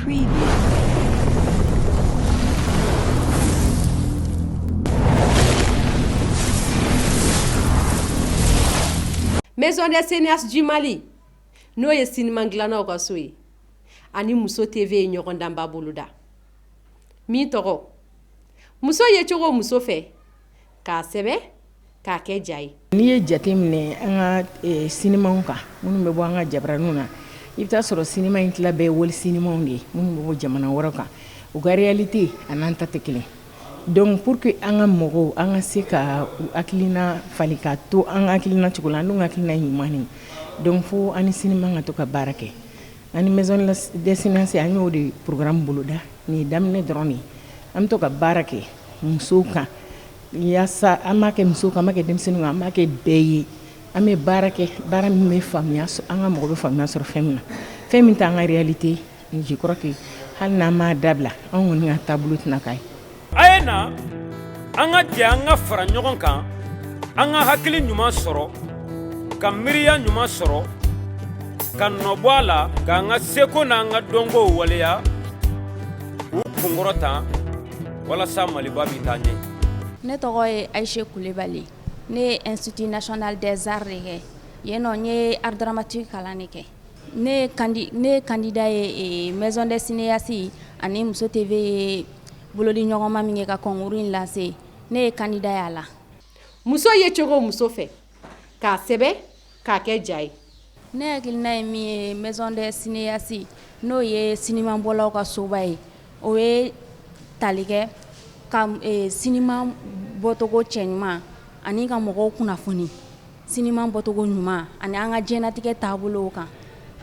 preview. Maison des Cinéastes du Mali. Nous sommes cinéma glana kasui. Ani Mousso TV ɲɔgɔn danba boloda. Min tɔgɔ. Muso ye cogo muso fɛ. K'a sɛbɛ k'a kɛ ja ye. N'i ye jate minɛ an ka cinémaw kan minnu bɛ bɔ an ka jabaraniw na i bɛ taa sɔrɔ cinéma in tila bɛɛ ye wali cinémaw de ye minnu bɛ bɔ jamana wɛrɛw kan u ka réalité a n'an ta tɛ kelen. Donc pour que an ka mɔgɔw an ka se ka hakilina fali k'a to an ka hakilina cogo la an dun ka hakilina ɲuman ye donc fo an ni cinéma ka to ka baara kɛ. Ani Maison des Cinéastes an y'o de programme boloda nin ye daminɛ dɔrɔn de ye an bɛ to ka baara kɛ musow kan yaasa an b'a kɛ musow kan an b'a kɛ denmisɛnninw kan an b'a kɛ bɛɛ ye an bɛ baara kɛ baara min bɛ faamuya an ka mɔgɔ bɛ faamuya sɔrɔ fɛn min na fɛn min t'an ka réalité je crois que hali n'an m'a dabila an kɔni ka taabolo tɛna k'a ye. A ye na an ka jɛ an ka fara ɲɔgɔn kan an ka hakili ɲuman sɔrɔ ka miiriya ɲuman sɔrɔ ka nɔbɔ a la k'an ka seko n'an ka dɔnkow waleya u kunkɔrɔta walasa Maliba bɛ taa ɲɛ. Ne tɔgɔ ye Aiche Coulibaly. Ne ye Institut National des Arts de kɛ. Yen nɔ n ye art dramatique kalan de kɛ. Ne ye candidat ye Maison des Cinéastes ani Mousso TV ye bolodi ɲɔgɔnma min kɛ ka concours in lancé. Ne ye candidat y'a la. Muso ye cogo muso fɛ. K'a sɛbɛ k'a kɛ ja ye. Ne hakilina ye min ye Maison des Cinéastes n'o ye cinéma bɔlaw ka soba ye. O ye tali kɛ ka cinéma bɔtogo cɛɲuman ani ka mɔgɔw kunnafoni cinéma bɔtogo ɲuman ani an ka diɲɛlatigɛ taabolow kan.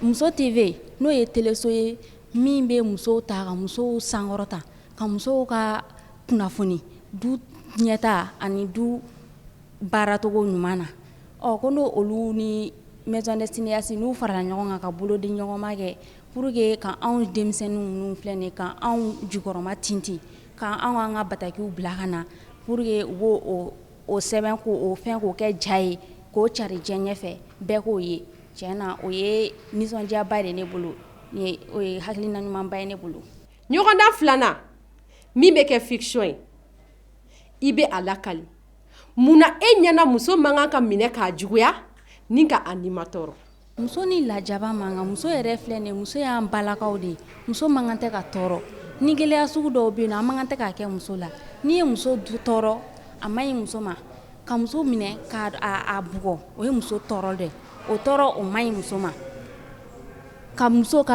Muso TV n'o ye teleso ye min bɛ musow ta ka musow sankɔrɔta ka musow ka kunnafoni du ɲɛta ani du baaratogo ɲuman na. Ko n'o olu ni Maison des Cinéastes n'u farala ɲɔgɔn kan ka bolodi ɲɔgɔnma kɛ pour que ka anw denmisɛnninw ninnu filɛ nin ye ka anw jukɔrɔma tintin ka anw an ka batakiw bila ka na pour que u b'o o sɛbɛn k'o fɛn k'o kɛ ja ye k'o cari diɲɛ ɲɛfɛ bɛɛ k'o ye tiɲɛ na o ye nisɔndiyaba de ne bolo o ye hakilina ɲumanba ye ne bolo. Ɲɔgɔndan filanan min bɛ kɛ fiction ye i bɛ a lakali munna e ɲɛna muso man kan ka minɛ k'a juguya ni ka animateur. Muso ni lajaba man kan muso yɛrɛ filɛ nin ye muso y'an balakaw de ye muso man kan tɛ ka tɔɔrɔ ni gɛlɛya sugu dɔw bɛ yen nɔ an man kan tɛ k'a kɛ muso la n'i ye muso tɔɔrɔ a man ɲi muso ma ka muso minɛ k'a bugɔ o ye muso tɔɔrɔ dɛ o tɔɔrɔ o man ɲi muso ma ka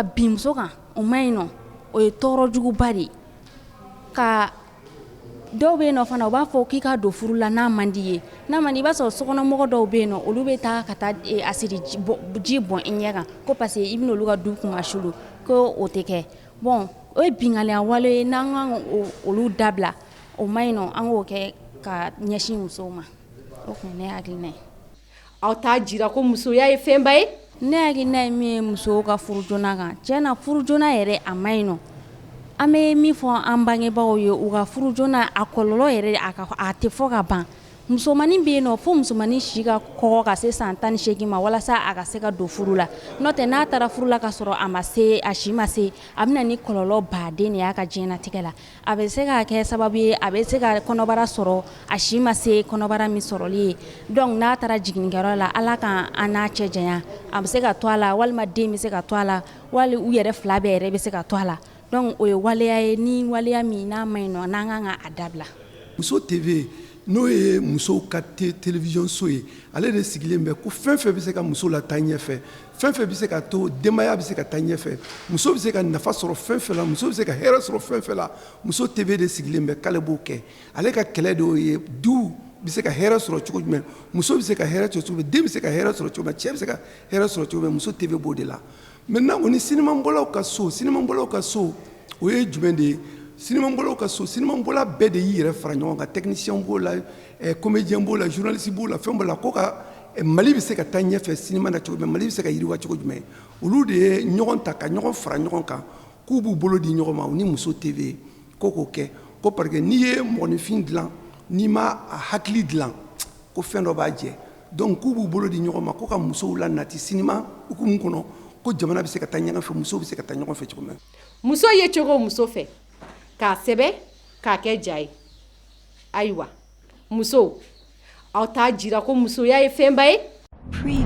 bin muso kan o man ɲi nɔ o ye tɔɔrɔ juguba de ye ka dɔw bɛ yen nɔ fana u b'a fɔ k'i ka don furu la n'a man di ye n'a man di i b'a sɔrɔ sokɔnɔmɔgɔ dɔw bɛ yen nɔ olu bɛ taa ka taa asidi ji bɔn i ɲɛ kan ko parce que i bɛna olu ka du kuma sulu ko o tɛ kɛ bon o ye bingaliya wale ye n'an kan olu dabila o man ɲi nɔ an k'o kɛ ka ɲɛsin musow ma o kun ye ne hakilina ye. Aw t'a jira ko musoya ye fɛnba ye. Ne hakilina ye min ye musow ka furu joona kan tiɲɛ na furu joona yɛrɛ a man ɲi nɔ an bɛ min fɔ an bangebaaw ye u ka furu joona a kɔlɔlɔ yɛrɛ a tɛ fɔ ka ban musomanin bɛ yen nɔ fo musomanin si ka kɔgɔ ka se san 18 ma walasa a ka se ka don furu la n'o tɛ n'a taara furu la ka sɔrɔ a si ma se a bɛna ni kɔlɔlɔ baden de y'a ka diɲɛlatigɛ la a bɛ se ka kɛ sababu ye a bɛ se ka kɔnɔbara sɔrɔ a si ma se kɔnɔbara min sɔrɔli ye donc n'a taara jiginnikɛyɔrɔ la ala ka an n'a cɛ janya a bɛ se ka to a la walima den bɛ se ka to a la wali u yɛrɛ fila bɛɛ yɛrɛ bɛ se ka to a la donc o ye waleya ye ni waleya min n'a ma ɲi nɔ n'an kan ka a dabila. Muso TV n'o ye musow ka télévision so ye ale de sigilen bɛ ko fɛn fɛn bɛ se ka muso la taa ɲɛfɛ fɛn fɛn bɛ se ka to denbaya bɛ se ka taa ɲɛfɛ muso bɛ se ka nafa sɔrɔ fɛn fɛn la muso bɛ se ka hɛrɛ sɔrɔ fɛn fɛn la Muso TV de sigilen bɛ k'ale b'o kɛ ale ka kɛlɛ de y'o ye du bɛ se ka hɛrɛ sɔrɔ cogo jumɛn muso bɛ se ka hɛrɛ sɔrɔ cogo jumɛn den bɛ se ka hɛrɛ sɔrɔ cogo jumɛn cɛ bɛ se ka hɛrɛ sɔrɔ cogo jumɛn Muso TV b'o de la maintenant o ni sinimabɔlaw ka so o ye jumɛn de ye sinimabɔlaw ka so sinimabɔla bɛɛ de y'i yɛrɛ fara ɲɔgɔn kan technicien b'o la comédien b'o la journaliste b'o la fɛn b'o la ko ka Mali bɛ se ka taa ɲɛfɛ sinima na cogo jumɛn Mali bɛ se ka yiriwa cogo jumɛn olu de ye ɲɔgɔn ta ka ɲɔgɔn fara ɲɔgɔn kan k'u b'u bolo di ɲɔgɔn ma u ni Muso TV ko k'o kɛ ko parce que n'i ye mɔgɔninfin dilan n'i ma a hakili dilan ko fɛn dɔ b'a jɛ donc k'u b'u bolo di ɲɔgɔn ma ko ka musow la nati sinima hukumu kɔnɔ ko jamana bɛ se ka taa ɲɔgɔn fɛ muso bɛ se ka taa ɲɔgɔn fɛ cogo min na. muso ye cogo muso fɛ k'a sɛbɛ k'a kɛ ja ye ayiwa muso aw t'a jira ko musoya ye fɛnba ye.